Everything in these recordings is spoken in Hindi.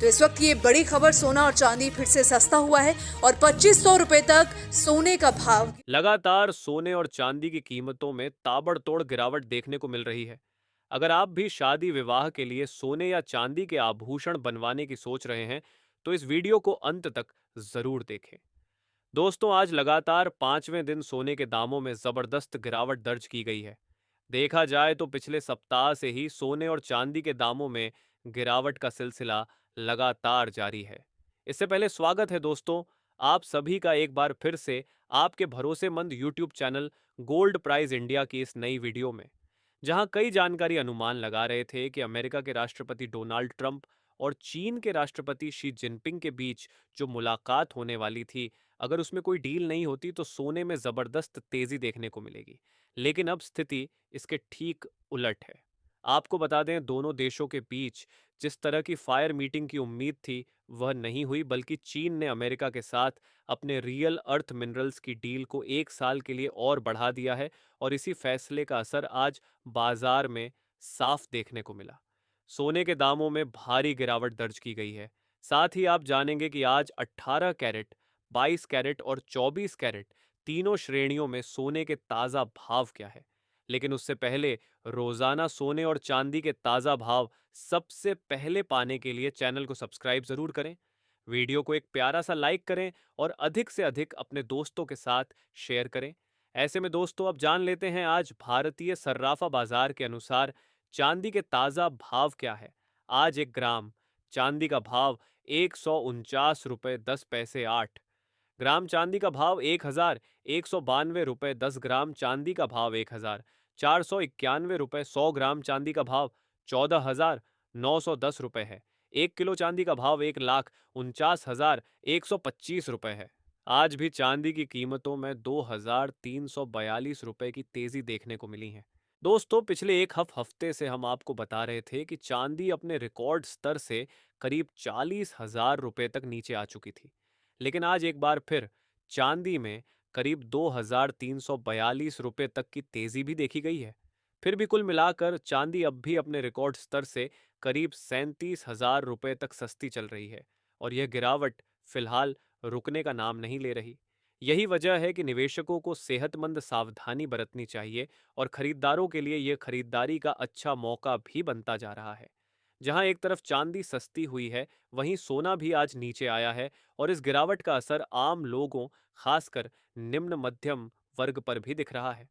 इस वक्त ये बड़ी खबर, सोना और चांदी फिर से सस्ता हुआ है और 2500 रुपए तक सोने का भाव। लगातार सोने और चांदी की कीमतों में ताबड़तोड़ गिरावट देखने को मिल रही है। अगर आप भी शादी विवाह के लिए सोने या चांदी के आभूषण बनवाने की सोच रहे हैं, तो इस वीडियो को अंत तक जरूर देखें। दोस्तों, आज लगातार पांचवें दिन सोने के दामों में जबरदस्त गिरावट दर्ज की गई है। देखा जाए तो पिछले सप्ताह से ही सोने और चांदी के दामों में गिरावट का सिलसिला लगातार जारी है। इससे पहले स्वागत है दोस्तों, आप सभी का एक बार फिर से आपके भरोसेमंद YouTube channel Gold Prize India की इस नई वीडियो में, जहां कई जानकारी अनुमान लगा रहे थे कि अमेरिका के राष्ट्रपति डोनाल्ड ट्रंप और चीन के राष्ट्रपति शी जिनपिंग के बीच जो मुलाकात होने वाली थी, अगर उसमें कोई डील नहीं होती तो सोने में जबरदस्त तेजी देखने को मिलेगी। लेकिन अब स्थिति इसके ठीक उलट है। आपको बता दें, दोनों देशों के बीच जिस तरह की फायर मीटिंग की उम्मीद थी, वह नहीं हुई, बल्कि चीन ने अमेरिका के साथ अपने रियल अर्थ मिनरल्स की डील को 1 साल के लिए और बढ़ा दिया है। और इसी फैसले का असर आज बाजार में साफ देखने को मिला। सोने के दामों में भारी गिरावट दर्ज की गई है। साथ ही आप जानेंगे कि आज 18 कैरेट, 22 कैरेट और 24 कैरेट तीनों श्रेणियों में सोने के ताज़ा भाव क्या है। लेकिन उससे पहले रोजाना सोने और चांदी के ताज़ा भाव सबसे पहले पाने के लिए चैनल को सब्सक्राइब जरूर करें, वीडियो को एक प्यारा सा लाइक करें और अधिक से अधिक अपने दोस्तों के साथ शेयर करें। ऐसे में दोस्तों, अब जान लेते हैं आज भारतीय सर्राफा बाजार के अनुसार चांदी के ताज़ा भाव क्या है। आज 1 ग्राम चांदी का भाव 149 रुपये 10 पैसे 8 ग्राम चांदी का भाव 1,192 रुपये 10 ग्राम चांदी का भाव 1,491 रुपये 100 ग्राम चांदी का भाव 14,910 रुपये है। 1 किलो चांदी का भाव 1,49,125 रुपये है। आज भी चांदी की कीमतों में 2,342 रुपये की तेजी देखने को मिली है। दोस्तों, पिछले एक हफ्ते से हम आपको बता रहे थे कि चांदी अपने रिकॉर्ड स्तर से करीब 40,000 रुपये तक नीचे आ चुकी थी। लेकिन आज एक बार फिर चांदी में करीब 2,342 रुपये तक की तेजी भी देखी गई है। फिर भी कुल मिलाकर चांदी अब भी अपने रिकॉर्ड स्तर से करीब 37,000 रुपये तक सस्ती चल रही है। और यह गिरावट फिलहाल रुकने का नाम नहीं ले रही। यही वजह है कि निवेशकों को सेहतमंद सावधानी बरतनी चाहिए और खरीदारों के लिए यह खरीदारी का अच्छा मौका भी बनता जा रहा है। जहां एक तरफ चांदी सस्ती हुई है, वहीं सोना भी आज नीचे आया है। और इस गिरावट का असर आम लोगों, खासकर निम्न मध्यम वर्ग पर भी दिख रहा है।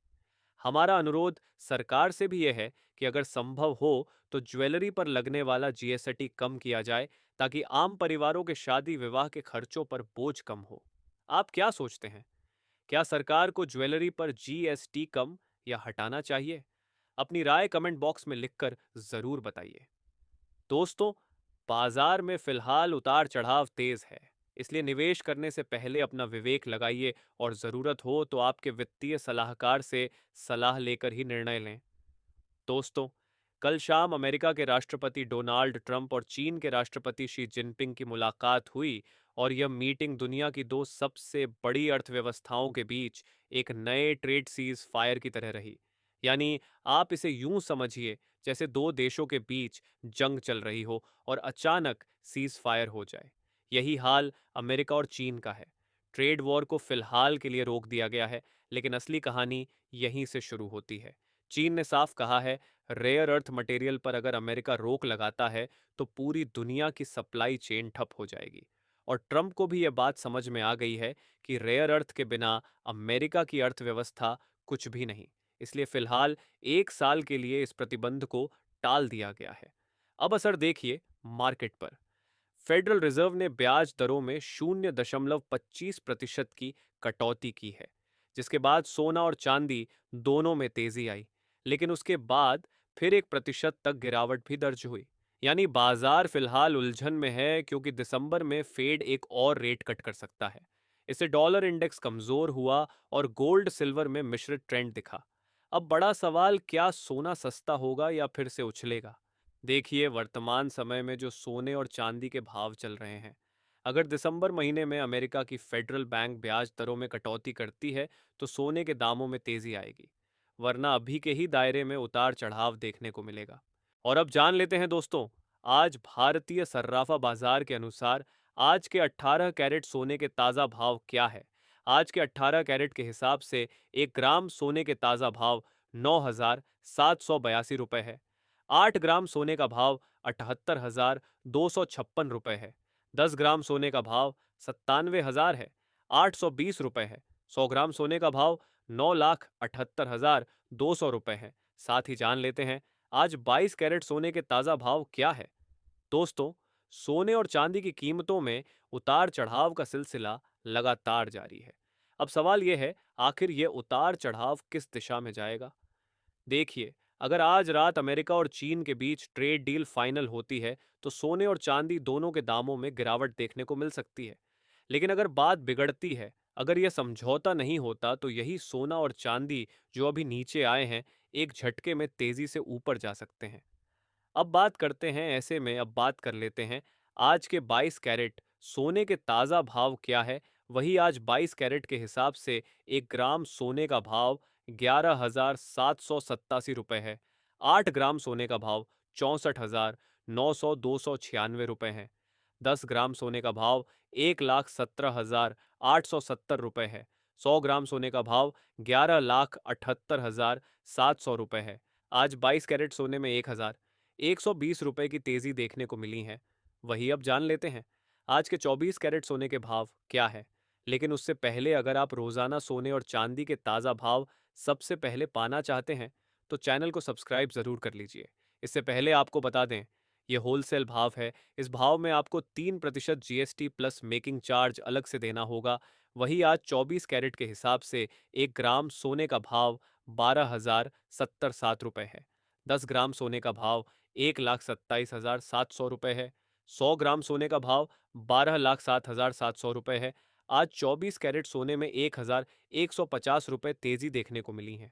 हमारा अनुरोध सरकार से भी यह है कि अगर संभव हो तो ज्वेलरी पर लगने वाला जीएसटी कम किया जाए, ताकि आम परिवारों के शादी विवाह के खर्चों पर बोझ कम हो। आप क्या सोचते हैं? क्या सरकार को ज्वेलरी पर जीएसटी कम या हटाना चाहिए? अपनी राय कमेंट बॉक्स में लिखकर जरूर बताइए। दोस्तों, बाजार में फिलहाल उतार चढ़ाव तेज है, इसलिए निवेश करने से पहले अपना विवेक लगाइए और ज़रूरत हो तो आपके वित्तीय सलाहकार से सलाह लेकर ही निर्णय लें। दोस्तों, कल शाम अमेरिका के राष्ट्रपति डोनाल्ड ट्रंप और चीन के राष्ट्रपति शी जिनपिंग की मुलाकात हुई। और यह मीटिंग दुनिया की दो सबसे बड़ी अर्थव्यवस्थाओं के बीच एक नए ट्रेड सीज फायर की तरह रही। यानी आप इसे यूं समझिए जैसे दो देशों के बीच जंग चल रही हो और अचानक सीज फायर हो जाए। यही हाल अमेरिका और चीन का है। ट्रेड वॉर को फिलहाल के लिए रोक दिया गया है, लेकिन असली कहानी यहीं से शुरू होती है। चीन ने साफ कहा है, रेयर अर्थ मटेरियल पर अगर अमेरिका रोक लगाता है तो पूरी दुनिया की सप्लाई चेन ठप हो जाएगी। और ट्रंप को भी यह बात समझ में आ गई है कि रेयर अर्थ के बिना अमेरिका की अर्थव्यवस्था कुछ भी नहीं। इसलिए फिलहाल 1 साल के लिए इस प्रतिबंध को टाल दिया गया है। अब असर देखिए मार्केट पर। फेडरल रिजर्व ने ब्याज दरों में 0.25% की कटौती की है, जिसके बाद सोना और चांदी दोनों में तेजी आई। लेकिन उसके बाद फिर 1% तक गिरावट भी दर्ज हुई। यानी बाजार फिलहाल उलझन में है, क्योंकि दिसंबर में फेड एक और रेट कट कर सकता है। इससे डॉलर इंडेक्स कमजोर हुआ और गोल्ड सिल्वर में मिश्रित ट्रेंड दिखा। अब बड़ा सवाल, क्या सोना सस्ता होगा या फिर से उछलेगा? देखिए, वर्तमान समय में जो सोने और चांदी के भाव चल रहे हैं, अगर दिसंबर महीने में अमेरिका की फेडरल बैंक ब्याज दरों में कटौती करती है तो सोने के दामों में तेजी आएगी, वरना अभी के ही दायरे में उतार चढ़ाव देखने को मिलेगा। और अब जान लेते हैं दोस्तों, आज भारतीय सर्राफा बाजार के अनुसार आज के 18 कैरेट सोने के ताज़ा भाव क्या है? आज के 18 कैरेट के हिसाब से 1 ग्राम सोने के ताज़ा भाव 9,782 रुपए है। 8 ग्राम सोने का भाव 78,256 रुपए है। 10 ग्राम सोने का भाव 97,000 है, 820 रुपए है। 100 ग्राम सोने का भाव 9,78,200 रुपए है। साथ ही जान लेते हैं आज 22 कैरेट सोने के ताज़ा भाव क्या है। दोस्तों, सोने और चांदी की कीमतों में उतार चढ़ाव का सिलसिला लगातार जारी है। अब सवाल यह है, आखिर ये उतार चढ़ाव किस दिशा में जाएगा? देखिए, अगर आज रात अमेरिका और चीन के बीच ट्रेड डील फाइनल होती है तो सोने और चांदी दोनों के दामों में गिरावट देखने को मिल सकती है। लेकिन अगर बात बिगड़ती है, अगर यह समझौता नहीं होता, तो यही सोना और चांदी जो अभी नीचे आए हैं, एक झटके में तेजी से ऊपर जा सकते हैं। अब बात करते हैं, ऐसे में अब बात कर लेते हैं आज के 22 कैरेट सोने के ताज़ा भाव क्या है। वही आज 22 कैरेट के हिसाब से 1 ग्राम सोने का भाव 11,787 रुपए है। 8 ग्राम सोने का भाव 64,996 रुपए है। 10 ग्राम सोने का भाव 1,17,870 रुपए है। 100 ग्राम सोने का भाव 11,78,700 रुपए है। आज 22 कैरेट सोने में 1,120 रुपए की तेजी देखने को मिली है। वही अब जान लेते हैं आज के 24 कैरेट सोने के भाव क्या है। लेकिन उससे पहले अगर आप रोजाना सोने और चांदी के ताज़ा भाव सबसे पहले पाना चाहते हैं तो चैनल को सब्सक्राइब ज़रूर कर लीजिए। इससे पहले आपको बता दें, ये होलसेल भाव है। इस भाव में आपको 3% जीएसटी प्लस मेकिंग चार्ज अलग से देना होगा। वही आज 24 कैरेट के हिसाब से 1 ग्राम सोने का भाव 12,077 रुपए है। 10 ग्राम सोने का भाव 1,27,700 रुपए है। 100 ग्राम सोने का भाव 12,07,700 रुपए है। आज 24 कैरेट सोने में 1,150 रुपए तेजी देखने को मिली है।